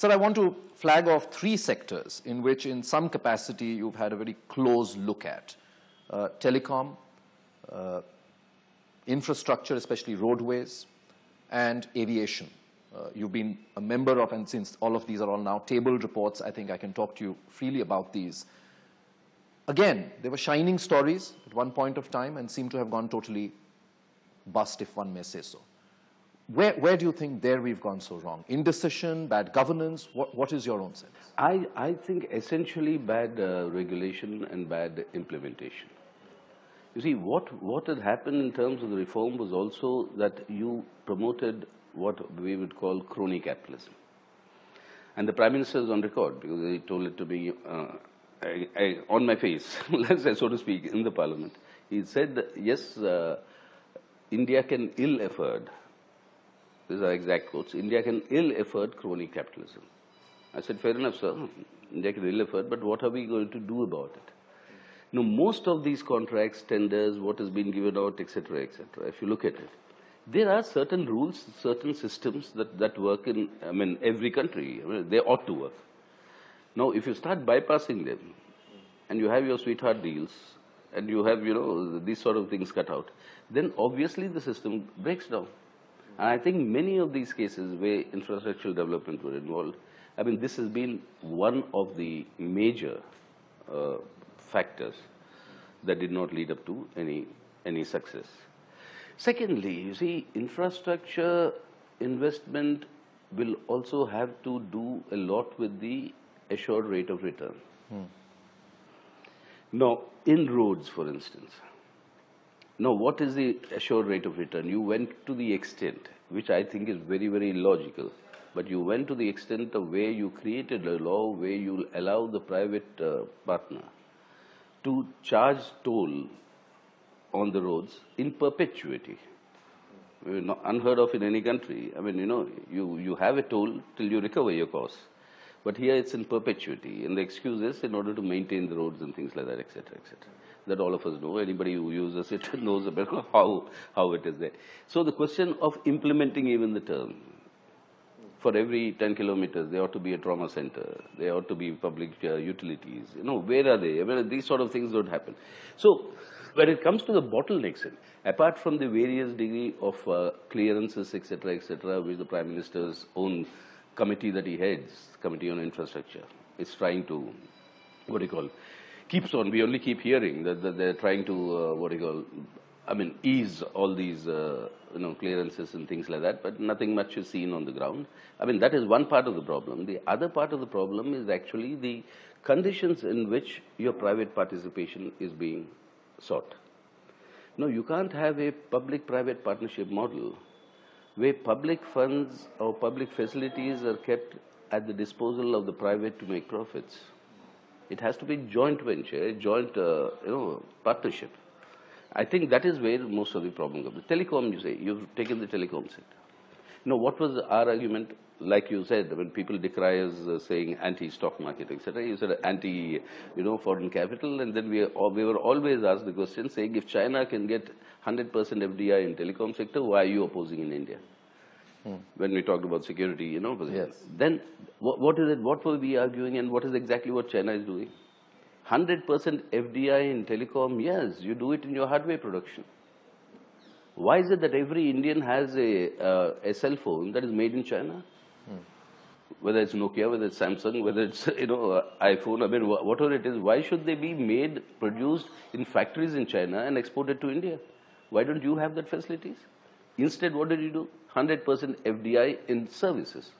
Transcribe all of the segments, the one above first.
Sir, I want to flag off three sectors in which, in some capacity, you've had a very close look at. Telecom, infrastructure, especially roadways, and aviation. You've been a member of, and since all of these are all now tabled reports, I think I can talk to you freely about these. Again, they were shining stories at one point of time and seem to have gone totally bust, if one may say so. Where do you think there we've gone so wrong? Indecision, bad governance? What is your own sense? I think essentially bad regulation and bad implementation. You see, what had happened in terms of the reform was also that you promoted what we would call crony capitalism. And the Prime Minister is on record because he told it to me on my face, let's say, so to speak, in the Parliament. He said that, yes, India can ill afford, these are exact quotes, India can ill afford crony capitalism. I said, fair enough, sir, India can ill afford, but what are we going to do about it? Now, most of these contracts, tenders, what has been given out, etc., if you look at it, there are certain rules, certain systems that work in, every country. They ought to work. Now, if you start bypassing them, and you have your sweetheart deals, and you have, these sort of things cut out, then obviously the system breaks down. And I think many of these cases where infrastructural development were involved, this has been one of the major factors that did not lead up to any success. Secondly, you see, infrastructure investment will also have to do a lot with the assured rate of return. Now, in roads, for instance, now what is the assured rate of return? You went to the extent, which I think is very, very illogical, but you went to the extent of where you created a law where you allow the private partner to charge toll on the roads in perpetuity. Not unheard of in any country. You have a toll till you recover your costs. But here it's in perpetuity. And the excuse is in order to maintain the roads and things like that, etc., etc. That all of us know. Anybody who uses it knows about how it is there. So the question of implementing even the term, for every 10 kilometers, there ought to be a trauma center. There ought to be public utilities. Where are they? These sort of things don't happen. So when it comes to the bottlenecks, apart from the various degree of clearances, etc., which the Prime Minister's own committee that he heads, Committee on Infrastructure, is trying to, keeps on. We only keep hearing that they're trying to, ease all these, clearances and things like that, but nothing much is seen on the ground. That is one part of the problem. The other part of the problem is actually the conditions in which your private participation is being sought. No, you can't have a public-private partnership model where public funds or public facilities are kept at the disposal of the private to make profits. It has to be joint venture, joint, partnership. I think that is where most of the problem comes. Telecom, you say, you've taken the telecom sector. What was our argument? Like you said, when people decry us saying anti-stock market, etc., you said anti, foreign capital, and then we were always asked the question saying, if China can get 100% FDI in telecom sector, why are you opposing in India? When we talked about security, Yes. Then what is it? What were we arguing, and what is exactly what China is doing? 100% FDI in telecom, yes, you do it in your hardware production. Why is it that every Indian has a cell phone that is made in China? Whether it's Nokia, whether it's Samsung, whether it's iPhone, whatever it is, why should they be made, produced in factories in China and exported to India? Why don't you have that facilities? Instead, what did you do? 100% FDI in services.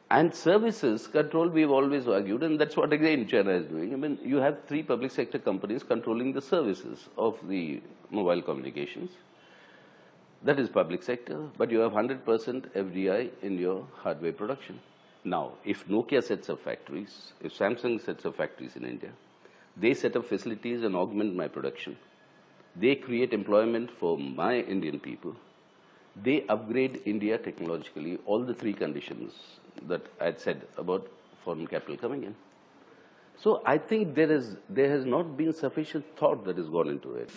And services control, we've always argued, and that's what again China is doing. You have 3 public sector companies controlling the services of the mobile communications. That is public sector, but you have 100% FDI in your hardware production. Now, if Nokia sets up factories, if Samsung sets up factories in India, they set up facilities and augment my production. They create employment for my Indian people. They upgrade India technologically, all the 3 conditions that I had said about foreign capital coming in. So I think there has not been sufficient thought that has gone into it.